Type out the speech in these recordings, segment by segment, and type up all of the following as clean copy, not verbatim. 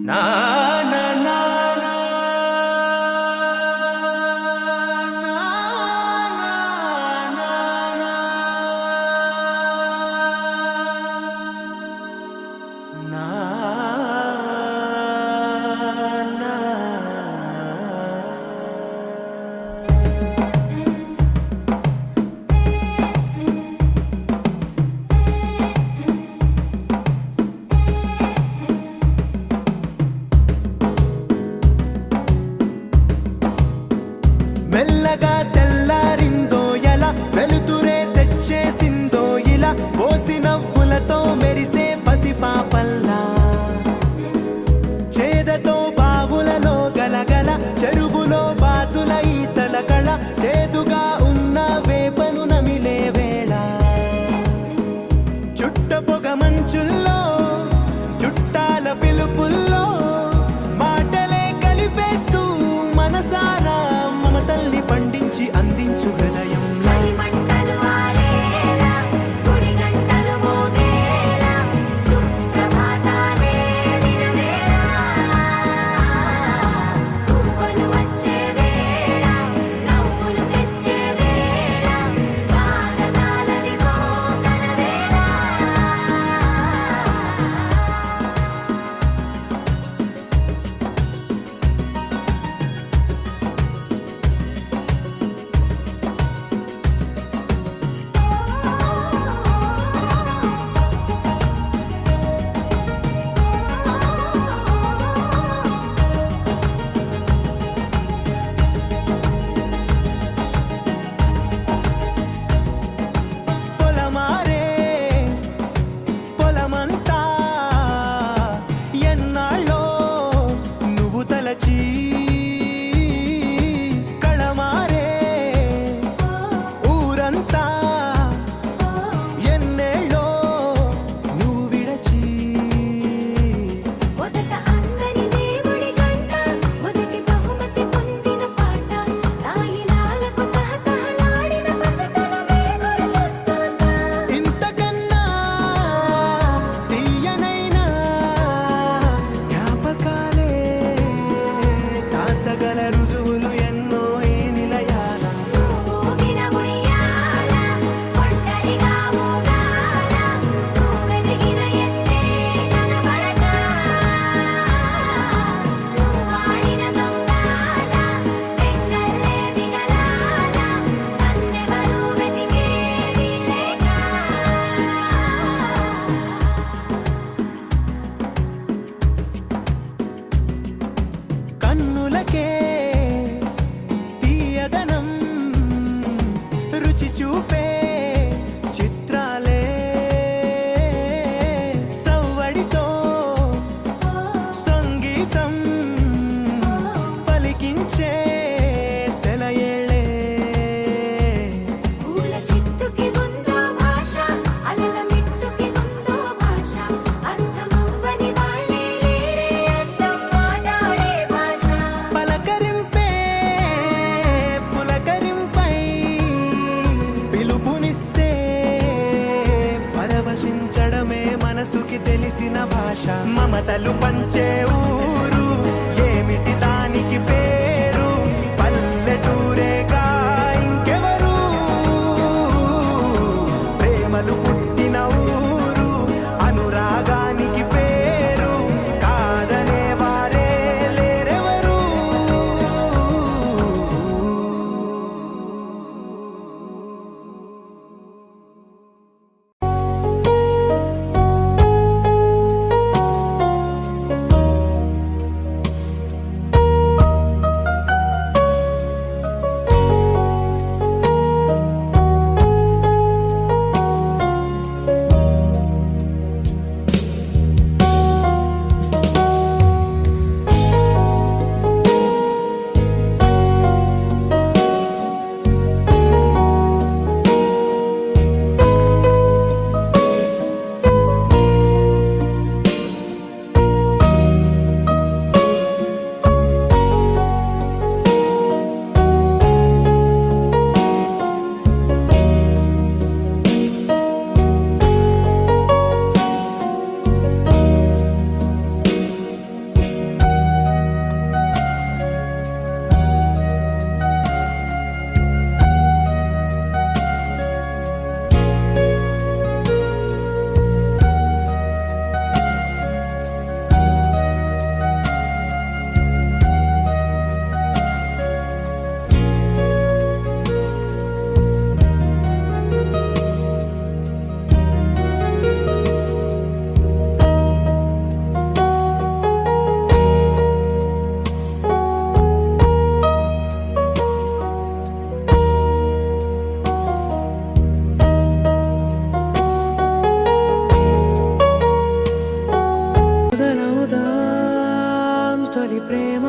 నా నా నా నా మెల్లగా తెల్లారిందో ఎలా వెలుతురే తెచ్చేసిందో ఇలా పోసి నవ్వులతో మెరిసే పసిపాపల్లా చేదతో బావులలో గలగల చెరువులో బాతుల ఈతల కళ చేదుగా ఉన్న వేపను నమిలే వేళ చుట్ట పొగ మంచుల్లో చుట్టాల పిలుపుల్లో మాటలే కలిపేస్తూ మనసారా తల్లి పండించి అందించు హృదయం కన్నులకే తీయదనం రుచి చూపే చిత్రాలే సవ్వడితో సంగీతం పలికించే సెలయేళే పూల చిట్టుకి ఉందో భాష అలల మిట్టుకి ఉందో భాష అర్థమవ్వని వాళ్ళే లేరే అర్థం మాట్లాడే పలకరింపే పులకరింపై పిలుపునిస్తే పరవశించడమే మనసుకి తెలిసిన భాష మమతలు పంచే ఊరు ఏమిటి దానికి పేరు పల్లెటూరేగా ఇంకెవరు ప్రేమలు పుట్టిన ఊరు అనురాగానికి పేరు కాదనే వారే లేరెవరు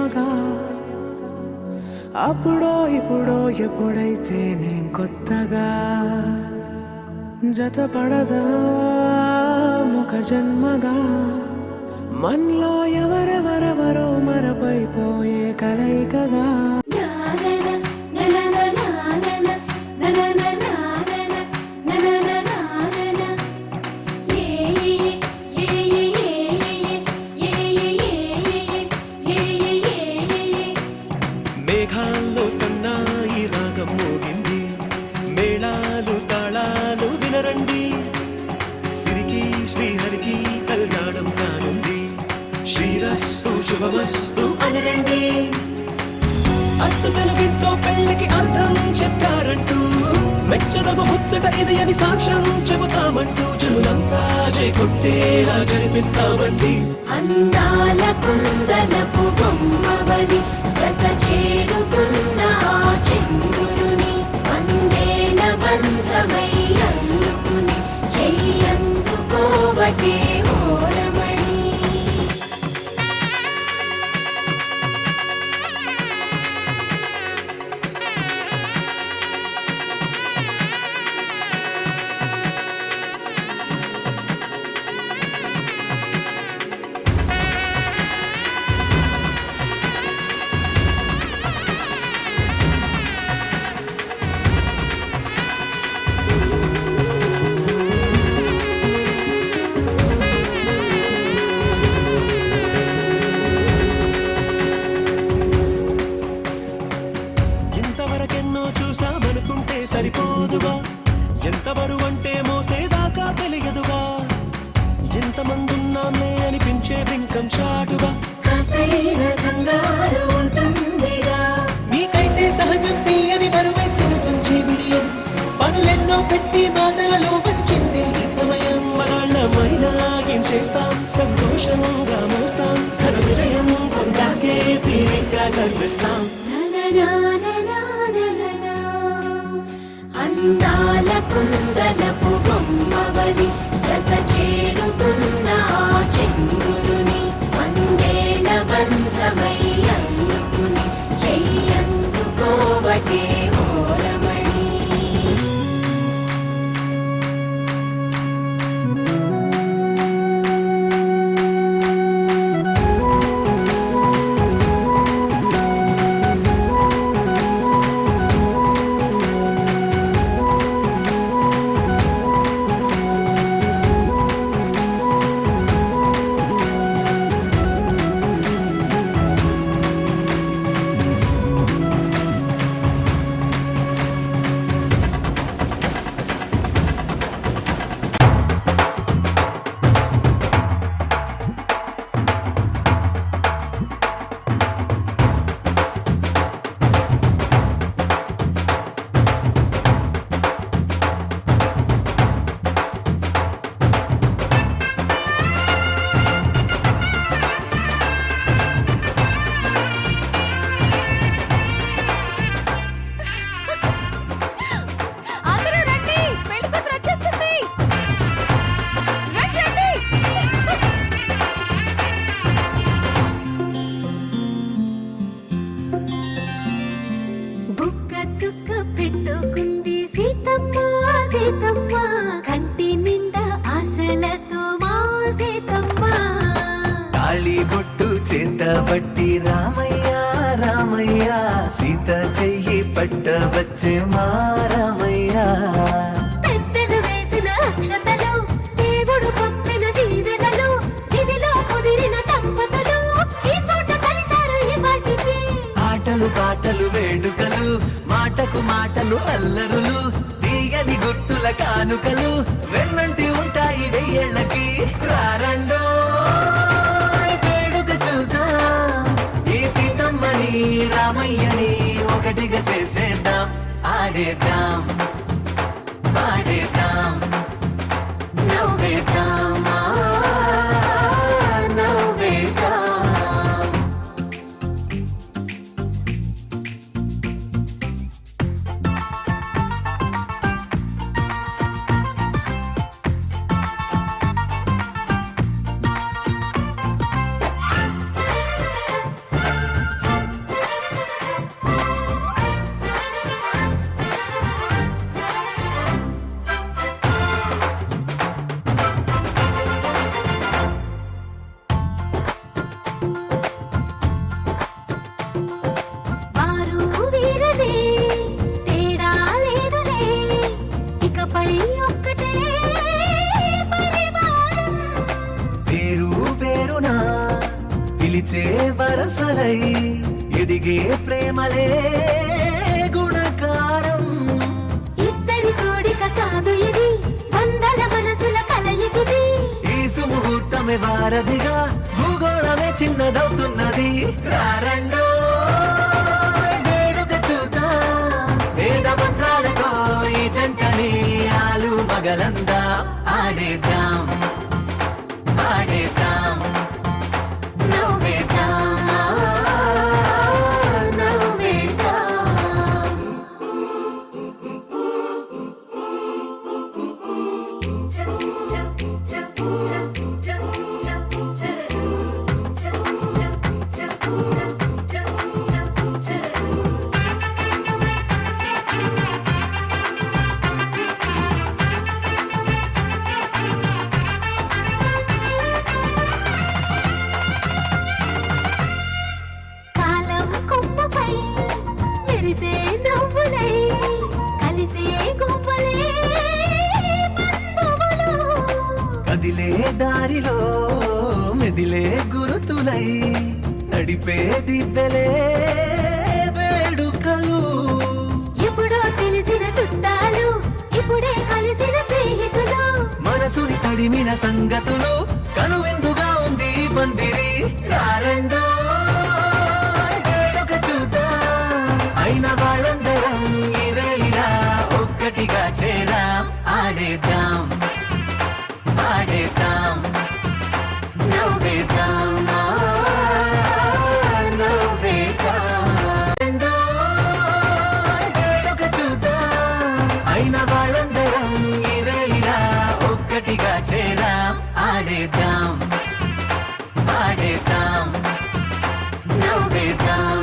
ప్రేమగా. అప్పుడో ఇప్పుడో ఎప్పుడైతే నేను కొత్తగా జతపడదా ఒక జన్మగా. మనలో ఎవరెవరెవరో మరపైపోయే కలయికగా. మేఘాల్లో సన్నాయి రాగం మోగింది, మేళాలు తాళాలు వినరండి. సిరికి శ్రీహరికి కళ్యాణం కానుంది, శ్రీరస్తు శుభమస్తు అనరండి. అచ్చు తెలుగింట్లో పెళ్లికి అర్థం చెప్పారంటూ, మెచ్చదగు ముచ్చట ఇది అని సాక్ష్యం చెబుతామంటూ, చెవులంతా చేకొట్టేలా జరిపిస్తామండి. అందాల కుందనపు బొమ్మవని జత చేరుకున్న ఆ చంద్రుని, వందేల బంధమై అల్లుకుని చెయ్యందుకోవటే ఓరమణి. ఇంతవరకెన్నో చూసామనుకుంటే సరిపోదుగా, ఎంత బరువంటే మోసేదాకా తెలియదుగా. ఎంతమందున్నామే అనిపించే బింకం చాటుగా, కాస్తైన కంగారు ఉంటుందిగా. నీకైతే సహజం తీయని బరువేసిన సంచేవిడియం, పనులెన్నో పెట్టి మాటలలో వచ్చింది ఈ సమయం. మనాళ్ళమైనా ఏం చేస్తాం, సంతోషంగా మోస్తాం, ఘన విజయం పొందాకే తీరిగ్గా కనిపిస్తాం. నననననననననా. అందాల కుందనపు బొమ్మవని జత చేరుకున్న ఆ చంద్రుని, వందేళ్ల బంధమై అల్లుకుని చెయ్యందుకోవటే ఓరమణి. అందరూ రండి, పెళ్లి కూతురు వచ్చేస్తుంది. రండి, రండి. బుక్క చుక్క పెట్టుకుంది సీతమ్మ సీతమ్మ, కంటి నిండా ఆశలతో మా సీతమ్మ. తాళి బొట్టు చేత బట్టి రామయ్య రామయ్య, సీత చెయ్యి పట్ట వచ్చే మా రామయ్య. పెద్దలు వేసిన అక్షతలు, దేవుడు పంపిన దీవెనలు, దివిలో కుదిరిన దంపతులు ఈ చోట కలిశారు ఈ వాటికి. ఆటలు పాటలు వేడుకలు, మాటకు మాటలు అల్లరులు, తీయని గుర్తుల కానుకలు వెన్నంటి ఉంటాయి వెయ్యేళ్ళకి. రారండో వేడుక చూద్దాం, ఈ సీతమ్మని రామయ్యని ఒకటిగా చేసేద్దాం. ఆడేద్దాం పాడేద్దాం నవ్వేద్దాం నవ్వేద్దాం. అడుగడుగునా పిలిచే వరసలై ఎదిగే ప్రేమలే గుణకారం. ఇద్దరి కోడిక కాదు ఇది, వందల మనసుల కలయికిది. ఈ సుముహూర్తమే వారధిగా భూగోళమే చిన్నదవుతున్నది. రారండో వేడుక చూద్దాం, వేద మంత్రాలతో ఈ జంటని ఆలు మగలందా ఆడేద్దాం ఆడేద్దాం నవ్వేద్దాం, నవ్వేద్దాం. కాలం కొమ్మపై మెరిసే నవ్వులై కలిసే గువ్వలే బంధువులు. కదిలే దారిలో మెదిలే గురుతులై నడిపే దివ్వెలే వేడుకలు. ఎప్పుడో తెలిసిన చుట్టాలు, ఇప్పుడే కలిసిన స్నేహితులు. మనసుని తడిమిన సంగతులు కనువిందుగా ఉంది ఈ పందిరి. రారండో వేడుక చూద్దాం, అయిన వాళ్ళందరం ఈ వేళ ఒక్కటిగా చేరాం. ఆడేద్దాం ఆడేద్దాం నవ్వేద్దాం నవ్వేద్దాం. రెండో వేడుక చూద్దాం, అయిన వాళ్ళందరం ఈ వేళ ఒక్కటిగా చేరాం. ఆడేద్దాం ఆడేద్దాం నవ్వేద్దాం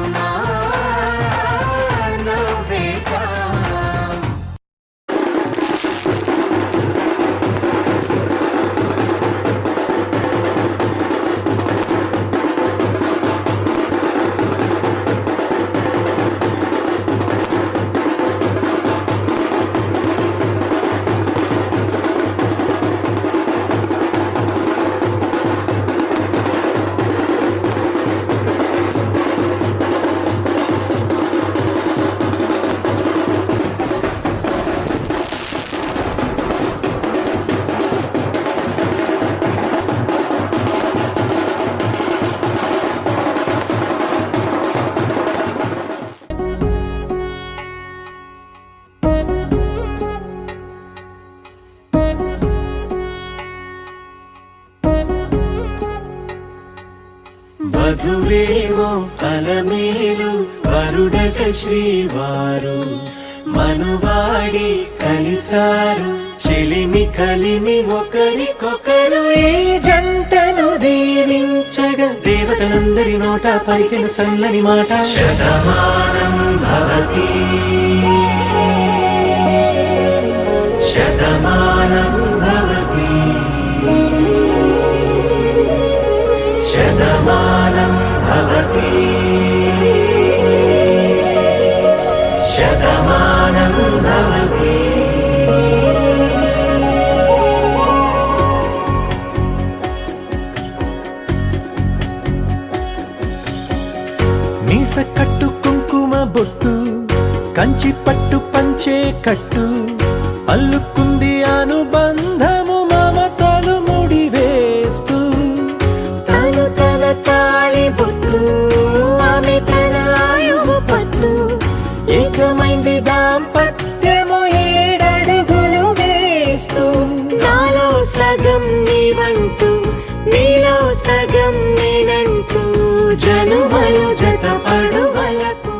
నవ్వేద్దాం. వధువేమో అలమేలు వరుడట శ్రీవారు మనువాడి కలిసారు చెలిమి కలిమి ఒకరికొకరు. ఈ జంటను దీవించగా దేవతలందరి నోట పలికిన చల్లని మాట శతమానం భవతి శతమానం భవతి శతమానం భవతి శతమానం భవతి. మీస కట్టు కుంకుమ బొట్టు కంచి పట్టు పంచే కట్టు అల్లుకుంది అనుబంధము మమతలు ముడివేస్తూ. తను తన తాళి బొట్టు ఆమె తన ఆయువు పట్టు ఏకమైంది దాంపత్యము ఏడడుగులు వేస్తూ. నాలో సగం నీవంటూ నీలో సగం నేనంటూ జనుమలు జత పడువలకు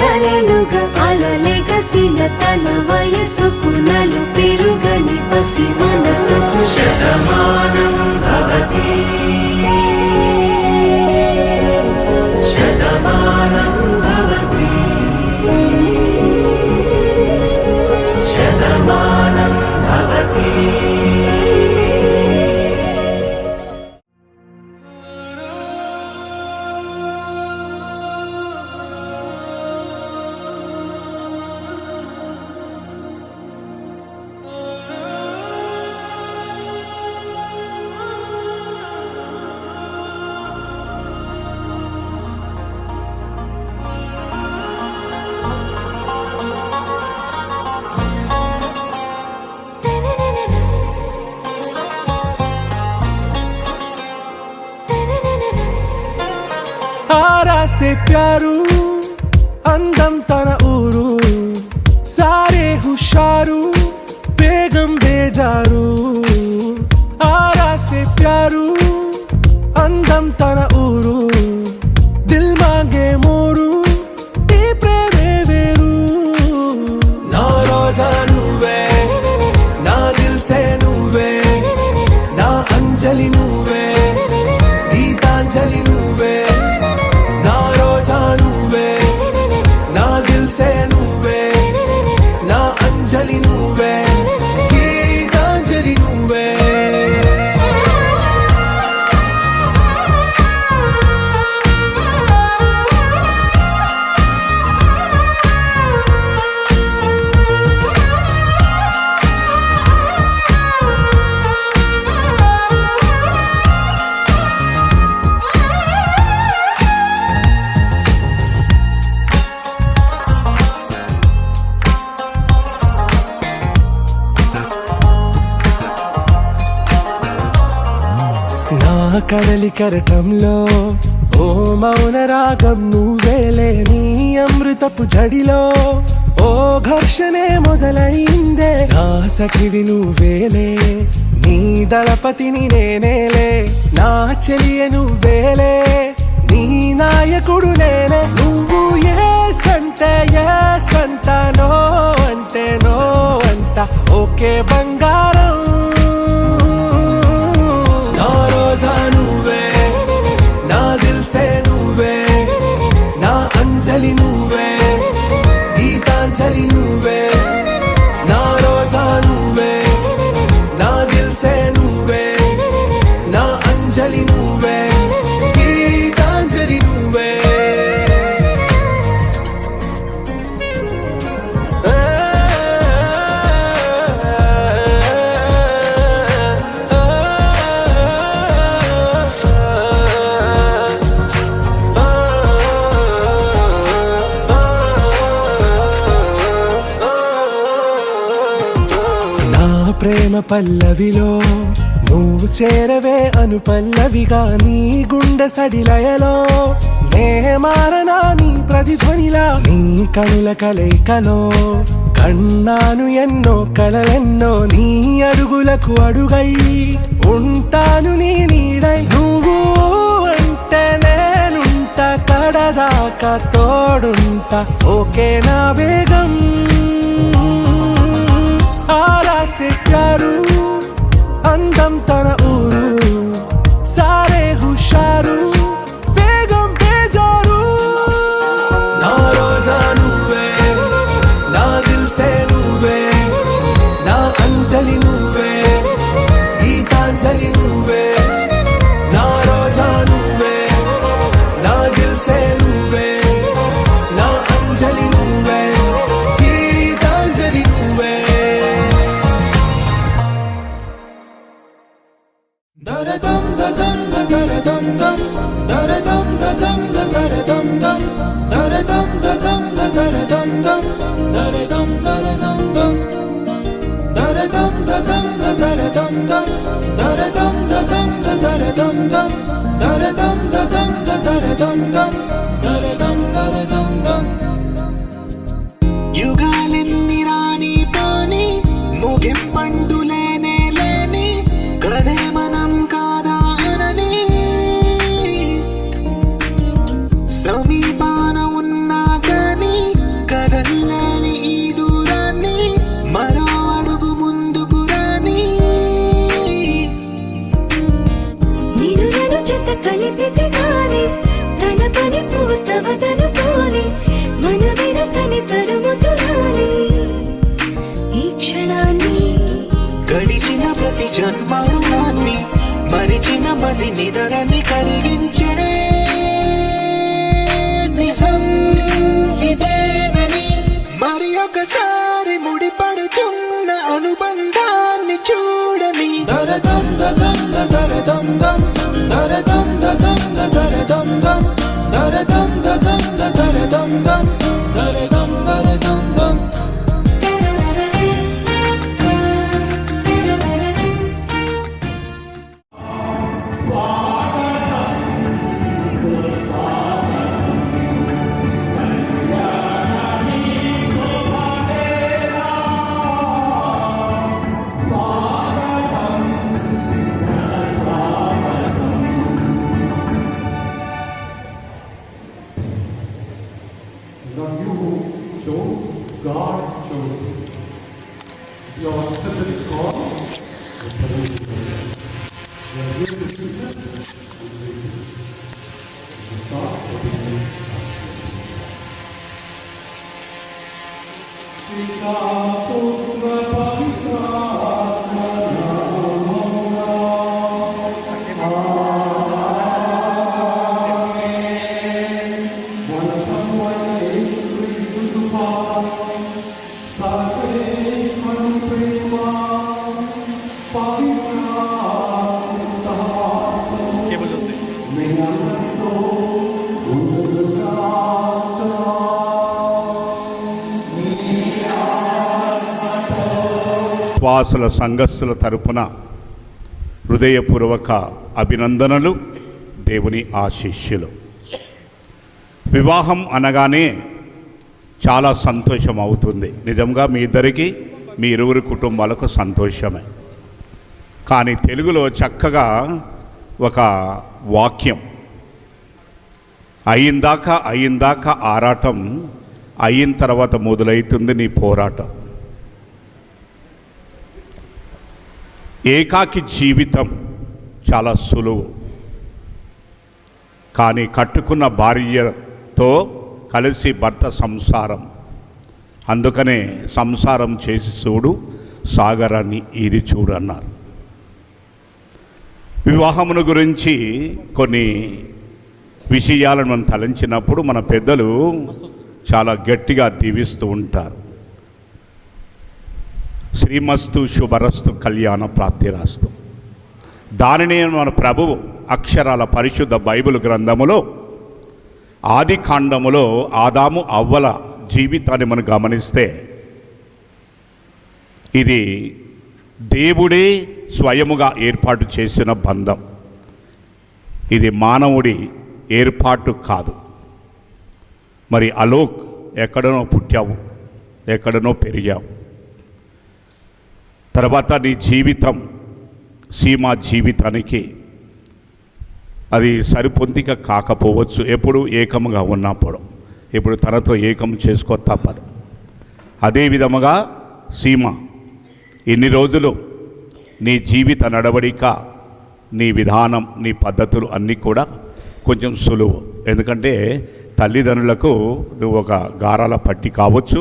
కలలుగా అలలెగసిన తన వయసుకు నలు పెరుగని పసి మనసుకు శతమానం భవతి శతమానం భవతి శతమానం భవతి आरा से प्यारू అందం తన ఊరు సారే హుషారు బేగం బేజారు ఆరా సే ప్యారు అందం తన ఊరు దిల్ మాంగే మోరు ఈ ప్రేమే వేరు నా రోజా నువ్వే నా దిల్ సే నువ్వే నా అంజలి నువ్వే గీతాంజలి నువ్వే నా రోజా నువ్వే నా దిల్ సే నువ్వే నా అంజలి నువ్వే గీతాంజలి నువ్వే నా కడలి కరటంలో ఓ మౌన రాగం నువ్వేలే నీ అమృతపు జడిలో ఓ ఘర్షణే మొదలైందే నా సఖివి నువ్వేలే నీ దళపతిని నేనేలే నా చెలియ నువ్వేలే నీ నాయకుడు నేనే నువ్వు ఏ సంట నో అంటే నో అంట ఓకే బంగారం నా రోజా నువ్వే నా దిల్ సే నువ్వే నా అంజలి నువ్వే గీతాంజలి నువ్వే నా రోజా నువ్వే నా దిల్ సే నువ్వే నా అంజలి నువ్వే గీతాంజలి నువ్వే నా ప్రేమ పల్లవిలో నువ్వు చేరవే అను పల్లవిగా నీ గుండె సడిలయలో నే మారనా నీ ప్రతిధ్వనిలా నీ కనుల కలయికలో కన్నాను ఎన్నో కలలెన్నో నీ అడుగులకు అడుగై ఉంటాను నీ నీడై నువ్వు అంటే నేనుంట కడదాకా తోడుంటా ఓకే నా వేగం ఆరా సే ప్యారు అందం తన ఊరు సారే హుషారు బేగం బేజారు నా రోజా నువ్వే నా దిల్ సే నువ్వే నా అంజలి నువ్వే గీతాంజలి నువ్వే నా రోజా నువ్వే నా దిల్ సే నువ్వే నా అంజలి నువ్వే గీతాంజలి నువ్వే Dum dum dum dum dum dum dum నిలిపితే గాని తన పని పూర్తవదనుకోని మన వెనుకని తరుముతురాని ఈ క్షణాన్ని గడిచిన ప్రతి జన్మరుణాన్ని మరిచిన మది నిదరని కరిగించే నిజం ఇదేనని మరి ఒకసారి ముడిపడుతున్న అనుబంధాన్ని చూడని దరదం దదం దరదం దం దరదం దదం దరదం దం దరదం దదం దరదం దం దరదం దరదం దం. Not you who chose, God chose you. You are accepted in God, you are submitted to God. You are given the goodness and greatness. You start with the name of Jesus. Pita, Putra, Pavitra, Atma, Namo, విశ్వాసుల సంఘస్థుల తరపున హృదయపూర్వక అభినందనలు, దేవుని ఆశీస్సులు. వివాహం అనగానే చాలా సంతోషం అవుతుంది. నిజంగా మీ ఇద్దరికి, మీ ఇరువురు కుటుంబాలకు సంతోషమే. కానీ తెలుగులో చక్కగా ఒక వాక్యం, అయిందాక ఆరాటం, అయిన తర్వాత మొదలవుతుంది నీ పోరాటం. ఏకాకి జీవితం చాలా సులువు, కానీ కట్టుకున్న భార్యతో కలిసి భర్త సంసారం. అందుకనే సంసారం చేసి చూడు, సాగరాన్ని ఇది చూడు అన్నారు. వివాహమును గురించి కొన్ని విషయాలను మనం తలంచినప్పుడు మన పెద్దలు చాలా గట్టిగా దీవిస్తూ ఉంటారు. శ్రీమస్తు శుభరస్తు కళ్యాణ ప్రాప్తిరాస్తు. దానినే మన ప్రభువు అక్షరాల పరిశుద్ధ బైబిల్ గ్రంథములో ఆది కాండములో ఆదాము అవ్వల జీవితాన్ని మనం గమనిస్తే ఇది దేవుడే స్వయముగా ఏర్పాటు చేసిన బంధం. ఇది మానవుడి ఏర్పాటు కాదు. మరి అలోక్ ఎక్కడనో పుట్టావు, ఎక్కడనో పెరిగావు. తర్వాత నీ జీవితం సీమా జీవితానికి అది సరిపొందిక కాకపోవచ్చు, ఎప్పుడు ఏకముగా ఉన్నప్పుడు. ఇప్పుడు తనతో ఏకం చేసుకో తప్పదు. అదే విధముగా సీమ ఇన్ని రోజులు నీ జీవిత నడవడిక, నీ విధానం, నీ పద్ధతులు అన్నీ కూడా కొంచెం సులువు. ఎందుకంటే తల్లిదండ్రులకు నువ్వు ఒక గారాల పట్టి కావచ్చు,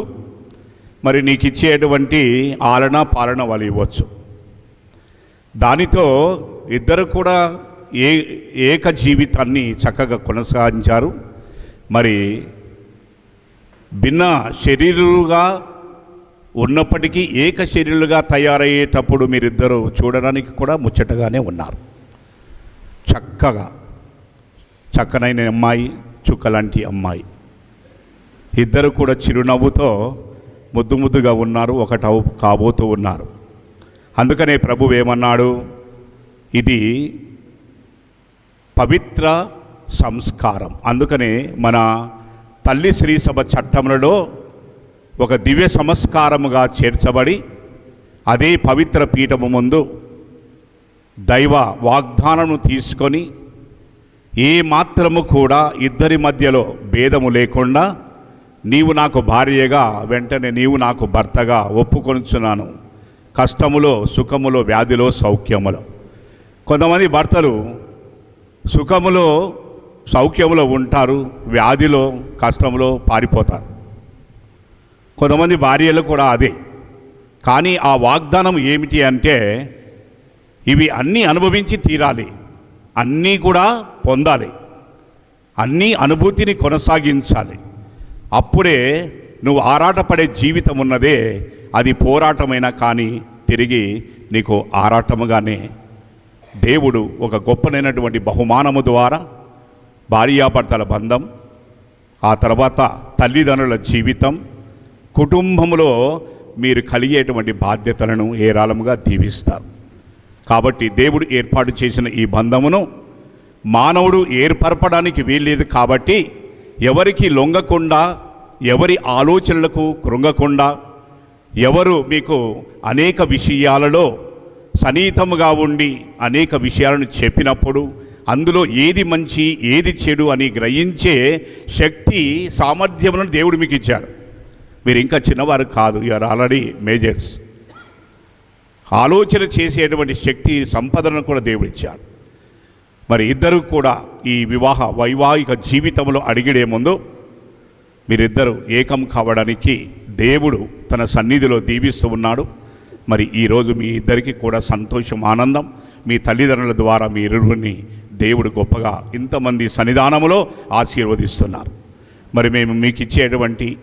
మరి నీకు ఇచ్చేటువంటి ఆలన పాలన వాళ్ళు ఇవ్వచ్చు. దానితో ఇద్దరు కూడా ఏక జీవితాన్ని చక్కగా కొనసాగించారు. మరి భిన్న శరీరులుగా ఉన్నప్పటికీ ఏక శరీరులుగా తయారయ్యేటప్పుడు మీరిద్దరూ చూడడానికి కూడా ముచ్చటగానే ఉన్నారు. చక్కనైన అమ్మాయి, చుక్కలాంటి అమ్మాయి. ఇద్దరు కూడా చిరునవ్వుతో ముద్దుగా ఉన్నారు, ఒకటవు కాబోతూ ఉన్నారు. అందుకనే ప్రభువు ఏమన్నాడు, ఇది పవిత్ర సంస్కారం. అందుకనే మన తల్లి శ్రీ సభ చట్టములలో ఒక దివ్య సంస్కారముగా చేర్చబడి అదే పవిత్ర పీఠము ముందు దైవ వాగ్దానము తీసుకొని ఏ మాత్రము కూడా ఇద్దరి మధ్యలో భేదము లేకుండా నీవు నాకు భార్యగా, వెంటనే నీవు నాకు భర్తగా ఒప్పుకొనుచున్నాను, కష్టములో, సుఖములో, వ్యాధిలో, సౌఖ్యములో. కొంతమంది భర్తలు సుఖములో సౌఖ్యములో ఉంటారు, వ్యాధిలో కష్టంలో పారిపోతారు. కొంతమంది భార్యలు కూడా అదే. కానీ ఆ వాగ్దానం ఏమిటి అంటే ఇవి అన్నీ అనుభవించి తీరాలి, అన్నీ కూడా పొందాలి, అన్నీ అనుభూతిని కొనసాగించాలి. అప్పుడే నువ్వు ఆరాటపడే జీవితం ఉన్నదే అది పోరాటమైనా కానీ తిరిగి నీకు ఆరాటముగానే దేవుడు ఒక గొప్పనైనటువంటి బహుమానము ద్వారా భార్యాభర్తల బంధం, ఆ తర్వాత తల్లిదండ్రుల జీవితం, కుటుంబంలో మీరు కలిగేటువంటి బాధ్యతలను ఏరాళముగా దీవిస్తారు. కాబట్టి దేవుడు ఏర్పాటు చేసిన ఈ బంధమును మానవుడు ఏర్పరపడానికి వీల్లేదు. కాబట్టి ఎవరికి లొంగకుండా, ఎవరి ఆలోచనలకు కృంగకుండా, ఎవరు మీకు అనేక విషయాలలో సన్నిహితముగా ఉండి అనేక విషయాలను చెప్పినప్పుడు అందులో ఏది మంచి ఏది చెడు అని గ్రహించే శక్తి సామర్థ్యములను దేవుడు మీకు ఇచ్చాడు. మీరు ఇంకా చిన్నవారు కాదు, యు ఆర్ ఆల్రెడీ మేజర్స్. ఆలోచన చేసేటువంటి శక్తి సంపదను కూడా దేవుడు ఇచ్చాడు. మరి ఇద్దరు కూడా ఈ వైవాహిక జీవితంలో అడిగిడే ముందు మీరిద్దరూ ఏకం కావడానికి దేవుడు తన సన్నిధిలో దీవిస్తూ ఉన్నాడు. మరి ఈరోజు మీ ఇద్దరికి కూడా సంతోషం, ఆనందం. మీ తల్లిదండ్రుల ద్వారా మీ ఇరువురిని దేవుడు గొప్పగా ఇంతమంది సన్నిధానములో ఆశీర్వదిస్తున్నారు. మరి మేము మీకు ఇచ్చేటువంటి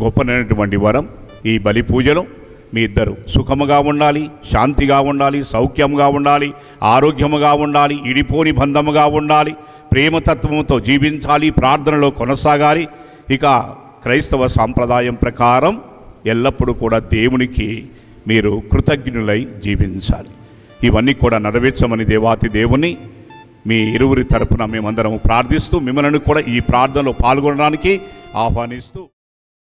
గొప్పనైనటువంటి వరం ఈ బలి పూజలో మీ ఇద్దరు సుఖముగా ఉండాలి, శాంతిగా ఉండాలి, సౌఖ్యముగా ఉండాలి, ఆరోగ్యముగా ఉండాలి, ఇడిపోని బంధముగా ఉండాలి, ప్రేమతత్వముతో జీవించాలి, ప్రార్థనలో కొనసాగాలి. ఇక క్రైస్తవ సాంప్రదాయం ప్రకారం ఎల్లప్పుడూ కూడా దేవునికి మీరు కృతజ్ఞులై జీవించాలి. ఇవన్నీ కూడా నెరవేర్చమని దేవాతి దేవుని మీ ఇరువురి తరపున మేమందరం ప్రార్థిస్తూ మిమ్మల్ని కూడా ఈ ప్రార్థనలో పాల్గొనడానికి ఆహ్వానిస్తూ